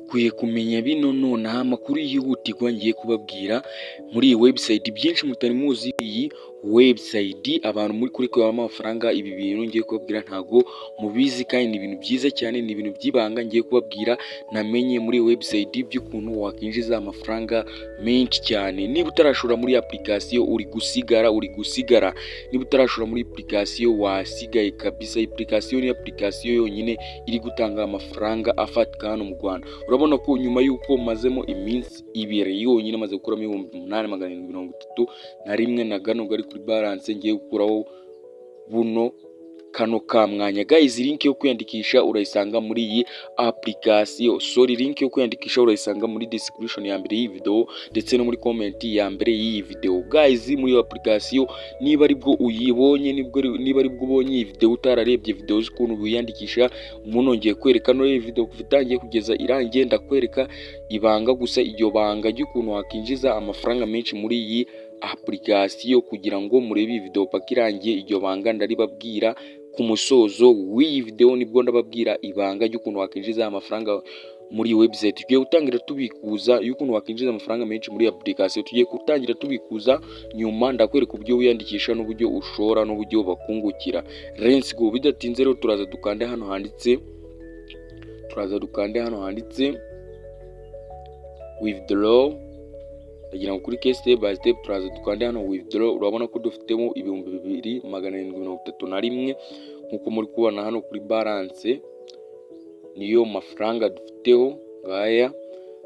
mukwiye kumenya bino nonaha amakuru yihutirwa ngiye kubabwira muri iyi website. Byinshi mutari muzi iyi website, abantu muri kuri kuramo amafaranga. Ibi bintu ngiye kubabwira ntago mubizi kandi ni ibintu byiza cyane, ni ibintu byibanga ngiye kubabwira namenye muri website by'ukuntu wakinjiza amafaranga menshi cyane. Niba utarashora muri application uri gusigara, niba utarashora muri application wasigaye kabisa. Application ni application yonyine iri gutanga amafaranga afatika hano mu Rwanda. Urabona ko nyuma yuko mazemo iminsi ibiri yonyine maze gukuramo 8,731 na gano gari kuri balance, ngiye gukuraho buno kano ka mwanya. Guys, link yo kwiyandikisha urayisanga muri iyi application. Link yo kwiyandikisha urayisanga muri description ya mbere y'iyi video ndetse no muri comment ya mbere y'iyi video. Guys, muri iyo application niba aribwo uyibonye, niba aribwo ubonye iyi video utararebye video z'ukuntu wiyandikisha, umuntu ngiye kwereka no iyi video kuva itangiye kugeza irangiye, ndakwereka ibanga gusa, iryo banga ry'ukuntu wakinjiza amafaranga menshi muri iyi application. Kugira ngo murebe iyi video paka irangiye, iryo banga ndaribabwira ku musozo w'iyi video, nibwo ndababwira ibanga ry'ukuntu wakinjiza amafaranga muri website. Tugiye gutangira tubikuza y'ukuntu wakinjiza amafaranga menshi muri application. Tugiye gutangira tubikuza, nyuma ndakwereka uburyo wiyandikisha n'uburyo ushora n'uburyo bakungukira. Let's go. Bidatinze rero turaza dukande hano handitse withdraw. Ndagira ngo kuri step by step turaza dukande hano withdraw. Urabona ko dufitemo 2,731 nkuko muri kubona hano kuri balance, niyo mafaranga dufiteho ngaya.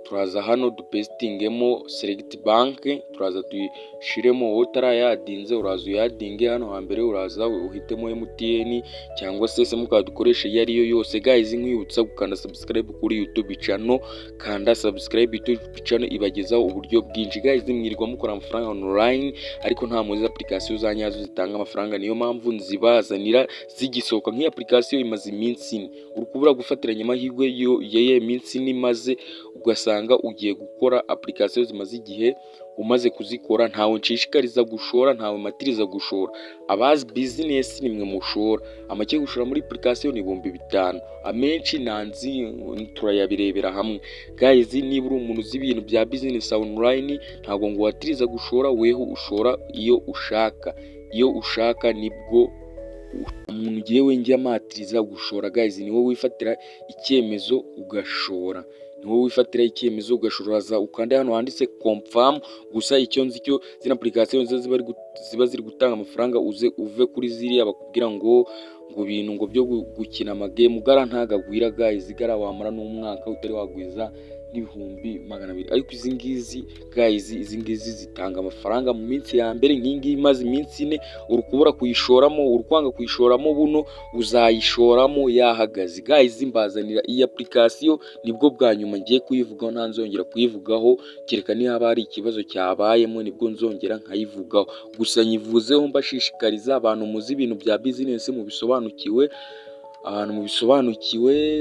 Turaza hano dupestingemo select bank, turaza tuyishiremo utarayadinze, uraza uyadinge hano hambere, uraza uhitemo MTN cyangwa se simukadi dukoresha iyo ariyo yose. Guys, nkwibutsa gukanda subscribe kuri YouTube channel, kanda subscribe YouTube channel ibagezaho uburyo bwinshi. Guys, mwirirwa mukora amafaranga online ariko nta muzi application zanyazo zitanga amafaranga, niyo mpamvu nzibazanira zigisohoka. Nk'iyi application imaze iminsi urukubura gufatiranya amahirwe yo yeye minsi ni maze, ugasanga ugiye gukora application zimaze igihe umaze kuzikora. Ntawe nshishikariza gushora, ntawe matiriza gushora. Abazi business nimwe mushora. Amake gushora muri application ni 5,000, amenshi nanzi turayabirebera hamwe. Guys, niba uri umuntu uzi ibintu bya business online, ntago ngo watiriza gushora, weho ushora iyo ushaka nibwo umuntu giyewe njya matiriza gushora. Guys, ni wowe wifatira icyemezo ugashora, ugashora. Ukanda hano handitse confirm. Gusa icyo nzi cyo zina application ziba ziri gutanga amafaranga, uve kuri ziriya bakubwira ngo bintu ngo byo gukina amagame ugara ntagagwira. Guys, igara wamara n'umwaka utari wagwiza n'ibihumbi 200. Ariko izi ngizi zitanga amafaranga mu minsi ya mbere. Nkingi imaze iminsi 4 urukubura kuyishoramo, urukwanga kuyishoramo, buno uzayishoramo yahagaze. Guys, mbazanira iyi application nibwo bwa nyuma ngiye kuyivugaho, ntanzongera kuyivugaho kereka ni haba hari ikibazo cyabayemo, nibwo nzongera nkayivugaho. Gusa nyivuzeho mbashishikariza abantu muzi ibintu bya business mubisobanukiwe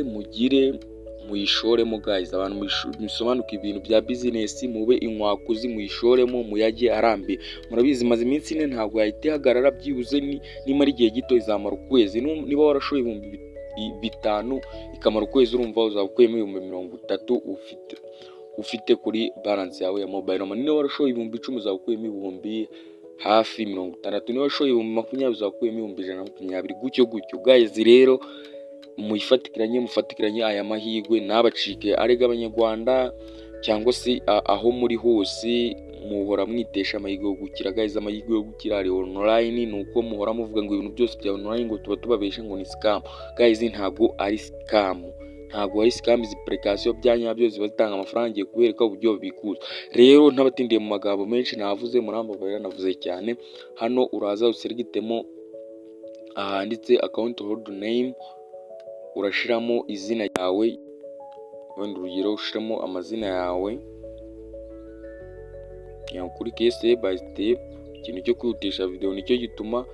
mugire muyishoremo. Guys, abantu musobanuka ibintu bya business mube inkwakuzi, muyishoremo muyajye arambe. Murabizi maze iminsi 4 ntabwo yahita ihagarara, byibuze nimara igihe gito izamara ukwezi. Niba warashoye 5,000 ikamara ukwezi, urumva uzabukuyemo 30,000 ufite kuri balance yawe ya mobile money. Niba warashoye 10,000 uzabukuyemo ibihumbi hafi 60. Niba warashoye 20,000 uzabukuyemo 120, gutyo. Guys, rero mufatikiranye aya mahirwe nabacike. Arega abanyarwanda cyangwa se aho muri hose muhora mwitesha amahirwe yo gukira. Guys, amahirwe yo gukira ari online, nuko muhora muvuga ngo ibintu byose bya online ngo tuba tubabesha ngo ni scam. Guys, ntago ari scam. Izi application byanyabyo ziba zitanga amafaranga. Ngiye kubereka uburyo bikuza. Rero ntabatindiye mu magambo menshi navuze, murambabarira navuze cyane. Hano uraza uselegitemo ahanditse account holder name, urashiramo izina yawe, wenda urugero ushiramo amazina yawe. Kuri step by step, ikintu cyo kwihutisha video nicyo gituma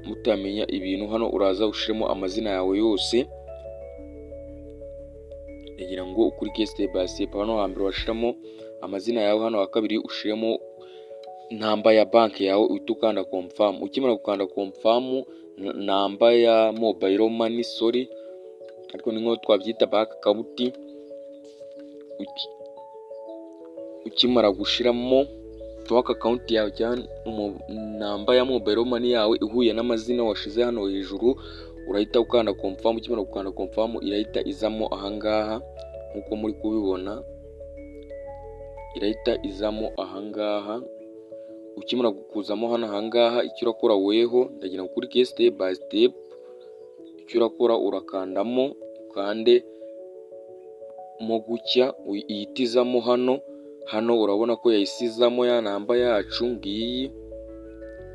mutamenya ibintu. Hano uraza ushiremo amazina yawe yose, kugira ngo ukuri step by step. Hano hambere washiramo amazina yawe, hano hakabiri ushiremo namba ya banki yawe, utukanda confirm. Ukimara gukanda confirm, namba ya mobile money ariko ni nko twabyita bank account, ukimara gushiramo bank account yawe cyangwa namba ya mobile money yawe ihuye n'amazina washize hano hejuru, urahita ukanda confirm. Ukimara gukanda confirm irahita izamo ahangaha nkuko muri kubibona, irahita izamo ahangaha. Ukimara gukuzamo hano ahangaha, icyo urakora weho ndagira ngo kuri step by step, icyo urakora urakandamo, ukande mo gucya uyitizamo hano urabona ko yayisizamo ya namba yacu ngiyi,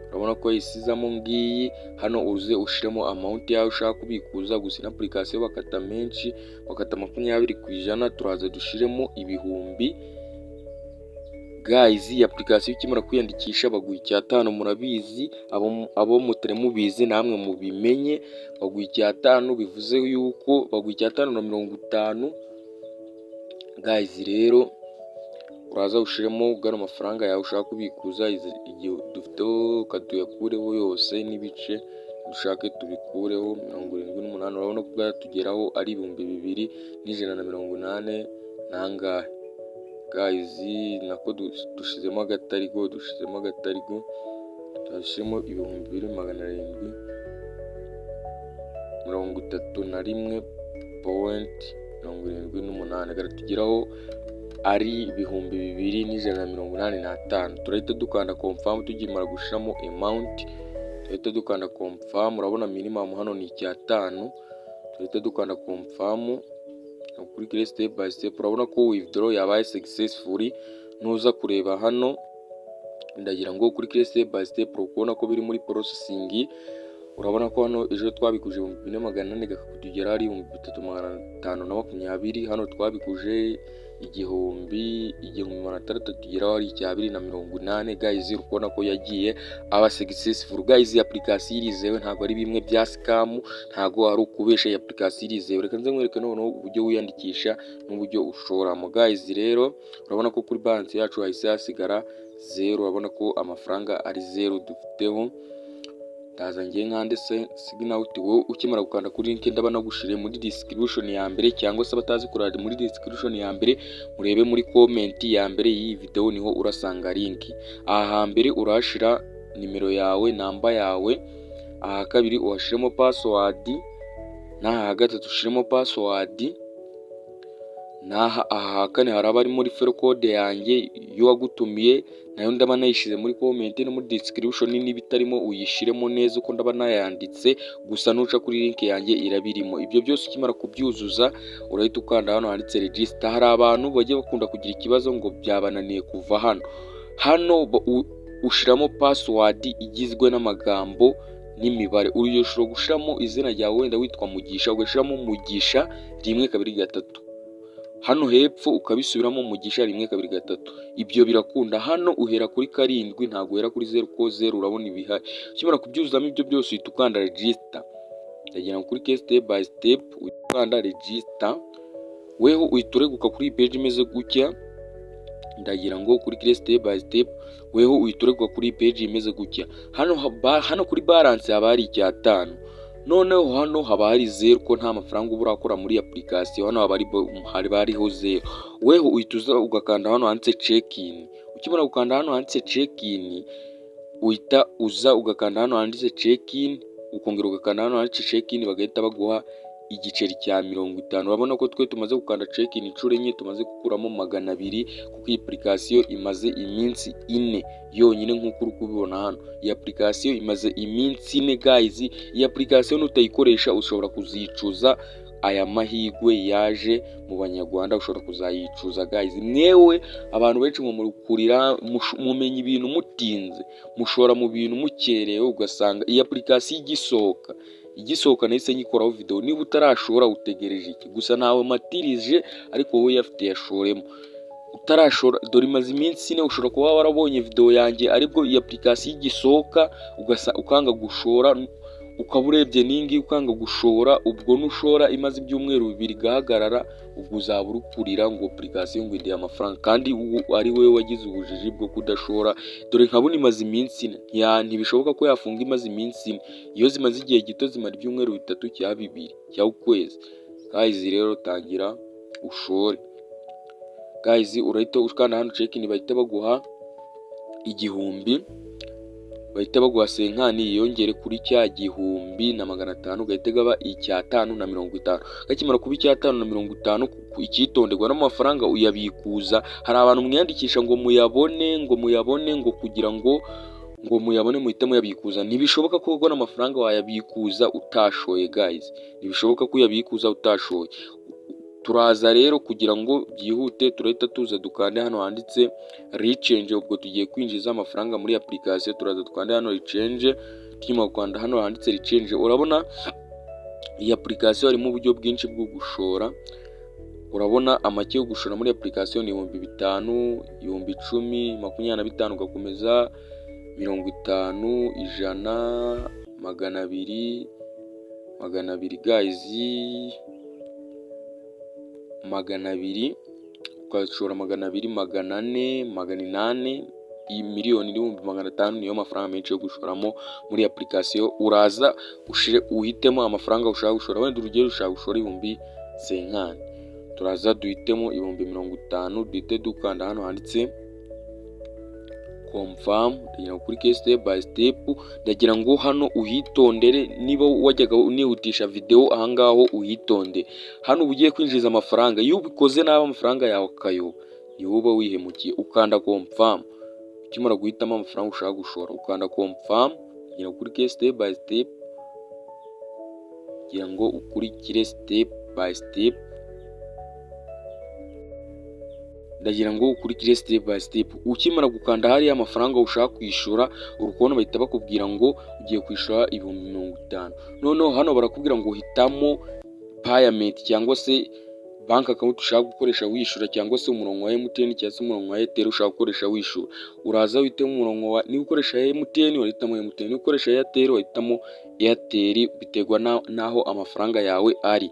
urabona ko yayisizamo ngiyi. Hano uze ushiremo amount yawe ushaka kubikuza, gusa na application bakata menshi, bakata 20%. Turaza dushiremo ibihumbi. Guys, iyi application ikimara kwiyandikisha baguha icyatanu, murabizi abo mutare mubizi namwe mubimenye, baguha icyatanu, bivuze yuko baguha icyatanu na 50. Guys rero uraza ushiremo ugana amafaranga yawe ushaka kubikuza, igihe dufiteho katuyakureho yose n'ibice dushake tubikureho 78. Urabona ko bwatugeraho ari 2180 nangahe. Guys nako dushizemo agatarigo, twashimo 2731.78 garatugeraho ari 2285. Turahita dukanda confirm. Tugimara gushiramo amount turahita dukanda confirm. Urabona minimum hano ni icyatanu, turahita dukanda confirm. Kuri step by step urabona ko withdraw yabaye successfully. Nuza kureba hano ndagira ngo kuri step by step ukubona ko biri muri processing. Urabona ko hano ejo twabikuje 2400 gakutugera ari 3520. Hano twabikuje 1600 tugeraho ari 280. Guys urabona ko yagiye aba successful. Guys application irizewe, ntago ari bimwe bya scam, ntago ari ukubesha. iyi application irizewe. Reka nze nkwereke noneho uburyo wiyandikisha n'uburyo ushoramo. Guys rero urabona ko kuri balance yacu hahise hasigara 0. urabona ko amafaranga ari 0 dufiteho. Ndaza ngiye nkande sign out. Wowe ukimara gukanda kuri link ndaba nagushire muri description ya mbere, cyangwa se batazi kurada muri description ya mbere murebe muri comment ya mbere y'iyi video, niho urasanga link. Aha mbere urashira nimero yawe, namba yawe. Aha kabiri uhashiremo password, naha gatatu ushiremo password, naha aha kane haraba ari muri file code yanjye yo wagutumiye, nayo ndaba nayishize muri comment no muri description. Nibitarimo uyishiremo neza uko ndaba nayanditse, gusa nuca kuri link yanjye irabirimo. Ibyo byose ukimara kubyuzuza urahita ukanda hano handitse register. Hari abantu bagiye bakunda kugira ikibazo ngo byabananiye kuva hano ushiramo password igizwe n'amagambo n'imibare. Ushobora gushiramo izina ryawe, wenda witwa Mugisha, ugashiramo Mugisha 1 2 3. Hano hepfo ukabisubiramo Mugisha 1 2 3. Ibyo birakunda. Hano uhera kuri 7, ntago uhera kuri 0 ko 0 urabona ibihari. Ukimara kubyuzuzamo ibyo byose uhita ukanda register. Ndagira ngo kuri step by step ukanda register. Weho uhita ureguka kuri page imeze gutya. Ndagira ngo kuri step by step weho uhita ureguka kuri page imeze gutya. Hano kuri balance haba hari icyatanu. Noneho hano haba hari 0 ko nta mafaranga uba urakora muri application. Hano haba hariho 0. Weho uhita ugakanda hano handitse check in. Ukimara gukanda hano handitse check in, uhita uza ugakanda hano handitse check in, ukongera ugakanda hano handitse check in, bagahita baguha igiceri cya 50. Urabona ko twe tumaze gukanda check in incuro enye, tumaze gukuramo 200 kuko iyi application imaze iminsi 4 yonyine nkuko uri kubibona hano. Iyi application imaze iminsi 4 guys. Iyi application nutayikoresha ushobora kuzicuza aya mahigwe yaje mu banyarwanda, ushobora kuzayicuza guys. Mwewe abantu benshi mu mukurira mumenye ibintu mutinze, mushora mu bintu mukerewe, ugasanga iyi application igisohoka nahise nyikoraho video. Niba utarashora utegereje iki? Gusa nawe matirije, ariko wowe yafite yashoremo utarashora. Dore imaze iminsi 4. ushobora kuba warabonye video yanjye aribwo iyi application igisohoka ukanga gushora, ukaba urebye ningi ukanga gushora. Ubwo nushora imaze ibyumweru 2 gahagarara, ubwo uzaba urukurira ngo application ngo ide amafaranga, kandi ari wewe wagize ubujiji bwo kudashora. Dore nkabuni imaze iminsi 4, ntibishoboka ko yafunga imaze iminsi 4. Iyo zimaze igihe gito zimara ibyumweru 3 cyangwa 2 cyangwa ukwezi. Guys rero tangira ushore. guys, urahita ukanda hano check in, bahita baguha igihumbi, bahita baguha senkani yiyongere kuri cya 1500, gahita gaba icya 550. Gakimara kuba icya 550, icyitonderwa n'amafaranga uyabikuza. Hari abantu mwiyandikisha ngo muyabone ngo kugira ngo muyabone muhite muyabikuza. Ntibishoboka ko ubona amafaranga wayabikuza utashoye guys, ntibishoboka ko uyabikuza utashoye. Turaza rero kugira ngo byihute, turahita tuza dukande hano handitse rechange. Ubwo tugiye kwinjiza amafaranga muri application, turaza dukande hano rechange. Tukimara kwanda hano handitse rechange, urabona iyi application harimo uburyo bwinshi bwo gushora. Urabona amake yo gushora muri application ni 5,000, 10,000, 25 ugakomeza 50, 100, 200 guys, 200 ukashora 200, 400, 800, miliyoni 1,500 niyo mafaranga menshi yo gushoramo muri application. Uraza uhitemo amafaranga ushaka gushora. Wenda urugero ushaka gushora 50,000, turaza duhitemo 50,000, duhite dukanda hano handitse confirm. Ndagira ngo kuri step by step, ndagira ngo hano uhitondere. Niba wajyaga unihutisha video ahangaho uhitonde. Hano ugiye kwinjiza amafaranga, iyo ubikoze nabi amafaranga yawe kayo niba wihemukiye. Ukanda confirm, ukimara guhitamo amafaranga ushaka gushora ukanda confirm. Ndagira ngo kuri step by step, ndagira ngo ukurikire step by step, ndagira ngo ukurikire step by step. Ukimara gukanda hari amafaranga ushaka kwishura, urukona bahita bakubwira ngo ugiye kwishura 50,000. Noneho hano barakubwira ngo hitamo payment cyangwa se bank account ushaka gukoresha wishura, cyangwa se umurongo wa MTN cyangwa se umurongo wa Airtel ushaka gukoresha wishura. Uraza uhitamo umurongo wa, niba ukoresha MTN wahitamo MTN, niba ukoresha Airtel wahitamo Airtel, biterwa naho amafaranga yawe ari.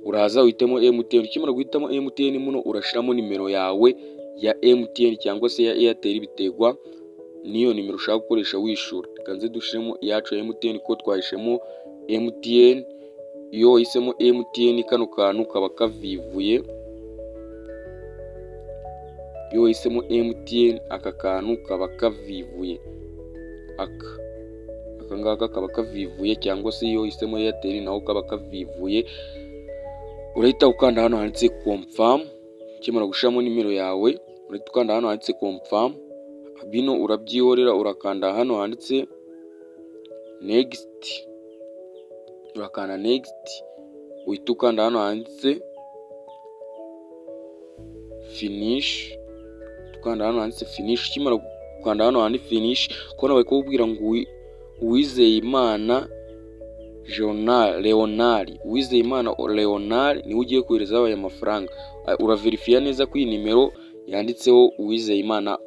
Uraza uhitamo MTN. Ukimara guhitamo MTN muno urashiramo nimero yawe ya MTN cyangwa se ya Airtel, biterwa niyo nimero ushaka gukoresha wishura. Kanze dushiremo yacu ya MTN ko twahishemo MTN. Iyo wahisemo MTN kano kantu kaba kavivuye, iyo wahisemo MTN aka kantu kaba kavivuye, aka ngaka kaba kavivuye, cyangwa se iyo wahisemo Airtel naho kaba kavivuye. Urahita ukanda hano handitse confirm. Ukimara gushiramo nimero yawe urahita ukanda hano handitse confirm. Bino urabyihorera, urakanda hano handitse next, urakanda next. Uhita ukanda hano handitse finish, ukanda hano handitse finish. Ukimara ukanda hano handitse finish, kona bari kubwira ngo Uwizeyimana Leonard, Uwizeyimana Leonard niwe ugiye kohereza aya mafaranga. Uraverifia neza ko iyi nimero yanditseho Uwizeyimana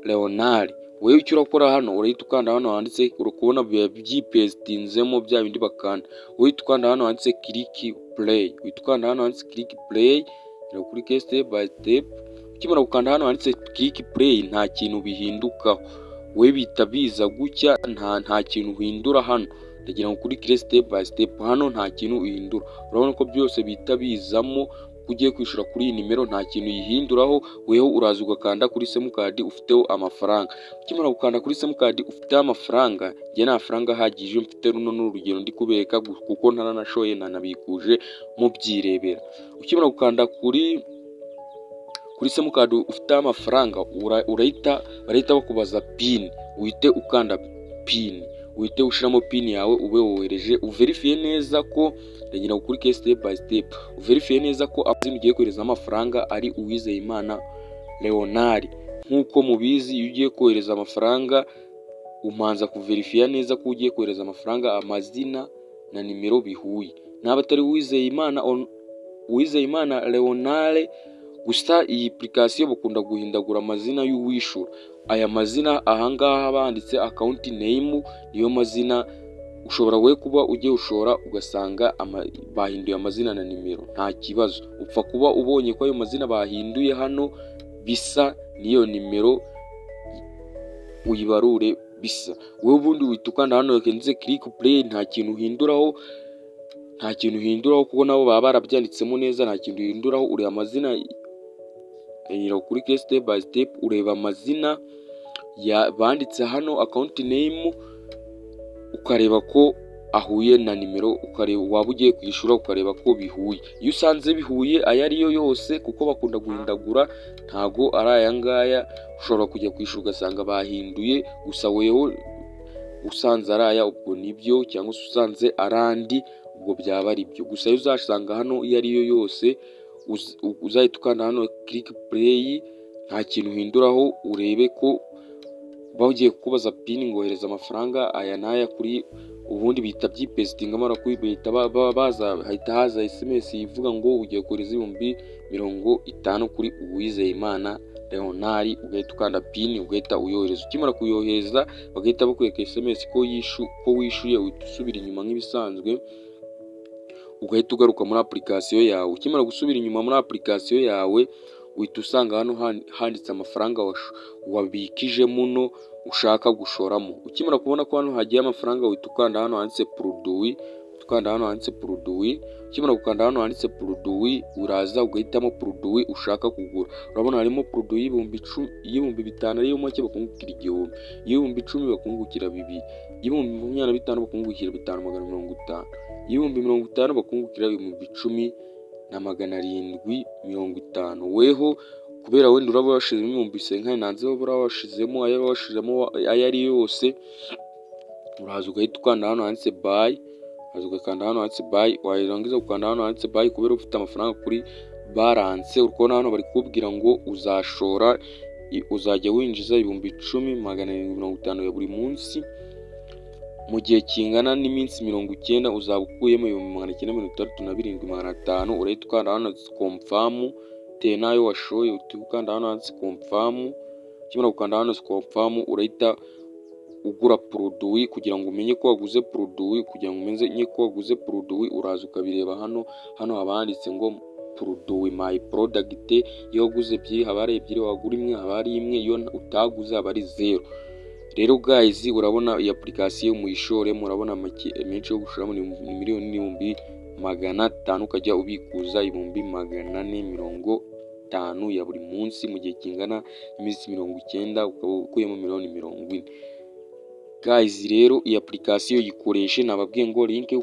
Leonard. Wewe icyo urakora hano urahita ukanda hano handitse, urukubona byipestinzemo bya bindi bakanda. Uhita ukanda hano handitse click play, uhita ukanda hano handitse click play, kuri step by step. Ukimara gukanda hano handitse click play, nta kintu bihindukaho, we bitabiza gutya, nta kintu uhindura hano. Ndagira ngo kuri step by step hano nta kintu uhindura. Urabona ko byose bitabizamo ugiye kwishura kuri iyi nimero, nta kintu yihinduraho. Weho uraza ugakanda kuri simcard ufiteho amafaranga. Ukimara gukanda kuri simcard ufite amafaranga, nge nta faranga hagije mfite. Runo n'urugero ndi kubereka kuko ntaranashoye nanabikuje mu byirebera. Ukimara gukanda kuri simcard ufite amafaranga, barahita bakubaza pin, uhite ukanda pin, uhite ushiramo pin yawe ube wohereje. Uverifie neza ko, ndagira kuri step by step, uverifie neza ko amazina ugiye kohereza amafaranga ari Uwizeyimana Leonard. Nkuko mubizi iyo ugiye kohereza amafaranga umanza kuverifia neza ko ugiye kohereza amafaranga amazina na nimero bihuye. Naba atari Uwizeyimana Leonard gusa, iyi application bakunda guhindagura amazina y'uwishura. Aya mazina ahangaha banditse account name niyo mazina. Ushobora we kuba ugiye ushora ugasanga bahinduye amazina na nimero, nta kibazo. Upfa kuba ubonye ko ayo mazina bahinduye hano bisa niyo nimero uyibarure bisa. Wewe ubundi uhita ukanda hano kenditse click play, nta kintu uhinduraho, nta kintu uhinduraho kuko nabo baba barabyanditsemo neza, nta kintu uhinduraho. Ureba amazina kuri ke step by step, ureba amazina banditse hano, account name, ukareba ko ahuye na nimero, ukareba waba ugiye kwishyura ukareba ko bihuye. Iyo usanze bihuye aya ariyo yose, kuko bakunda guhindagura, ntago ari aya ngaya, ushobora kujya kwishyura ugasanga bahinduye, gusa weho usanze ari aya ubwo nibyo, cyangwa se usanze ari andi ubwo byaba ari byo. Gusa iyo uzasanga hano iyo ariyo yose, uzahita ukanda hano click play, nta kintu uhinduraho, urebe ko bagiye kukubaza pin ngo ohereza amafaranga aya n'aya kuri, ubundi bihita byipestinga, amara kubihita hahita haza SMS ivuga ngo ugiye kohereza 50 kuri Uwizeyimana Leonard, ugahita ukanda pin ugahita uyohereza. Ukimara kuyohereza bagahita bakwereka SMS ko wishyuye, uhita usubira inyuma nk'ibisanzwe, ugahita ugaruka muri application yawe. Ukimara gusubira inyuma muri application yawe, uhita usanga hano handitse amafaranga wabikije muno ushaka gushoramo. Ukimara kubona ko hano hagiye amafaranga, uhita ukanda hano handitse produit, ukimara gukanda hano handitse produit, uraza ugahitamo produit ushaka kugura. Urabona harimo produit y'ibihumbi 5 ariyo make bakungukira 1000, y'ibihumbi 10 bakungukira 2, y'ibihumbi 25 bakungukira 550, y'ibihumbi 50 bakungukira 10,750. Weho kubera wenda uraba washizemo 5,000 nanze uraba washizemo aya ari yose, uraza ugahita ukanda hano handitse buy, warangiza gukanda hano handitse buy, kubera ufite amafaranga kuri balance. Urikubona hano bari kubwira ngo uzajya winjiza 10,750 ya buri munsi, mu gihe kingana n'iminsi 90 uzaba ukuyemo 967,500. Urahita ukanda hano confirm nayo washoye, ukanda hano handitse confirm. Ukimara gukanda hano confirm, urahita ugura produit kugira ngo umenye ko waguze produit. Uraza ukabireba hano haba handitse ngo produit my product. Iyo waguze ebyiri haba ari ebyiri, wagura imwe haba ari imwe, iyo utaguze haba ari 0. Rero guys, urabona iyi application muyishore, murabona menshi yo gushoramo ni 1,500,000, ukajya ubikuza 450,000 ya buri munsi, mu gihe kingana iminsi 90 ukaba ukuyemo 1,040,000. Guys, rero iyi application yikoreshe, nababwiye ngo link yo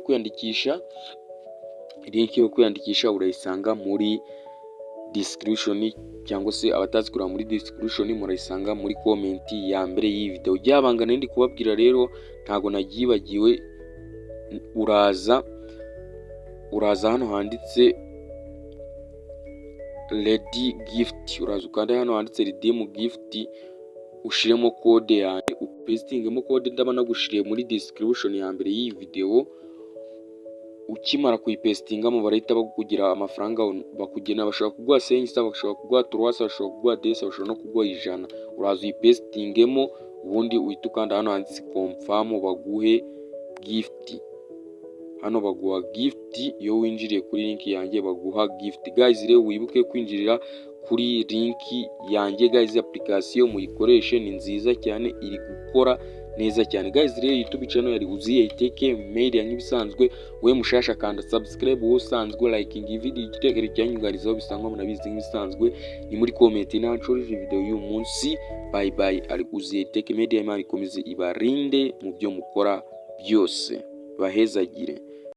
kwiyandikisha urayisanga muri description, cyangwa se abatazi kureba muri description murayisanga muri comment ya mbere y'iyi video. Ryabangana ndi kubabwira rero ntago nagibagiwe, uraza hano handitse ready gift, uraza ukanda hano handitse redeem gift, ushiremo code yanjye, upestingemo code ndaba nagushiriye muri description ya mbere y'iyi video. Ukimara kuyipestingamo barahita bakugira amafaranga bakugena, bashobora kuguha 500, bashobora kuguha 300, bashobora kuguha 10, bashobora no kuguha 100. Uraza uyipestingemo, ubundi uhita ukanda hano handitse confirm baguhe gift. Hano baguha gift, iyo winjiriye kuri link yanjye baguha gift. Guys, rero wibuke kwinjirira kuri link yanjye. Guys, application muyikoreshe, ni nziza cyane, iri gukora neza cyane. Guys, rero YouTube channel yari Uziye Tech Media nk'ibisanzwe. We mushasha kanda subscribe, wo usanzwe liking video, igitegero cyanyungarizaho bisangwa munabizi nk'ibisanzwe ni muri comment. Nacurije video y'uyu munsi. Bye bye. Ari Uziye Tech Media, Imana ikomeze ibarinde mu byo mukora byose, bahezagire.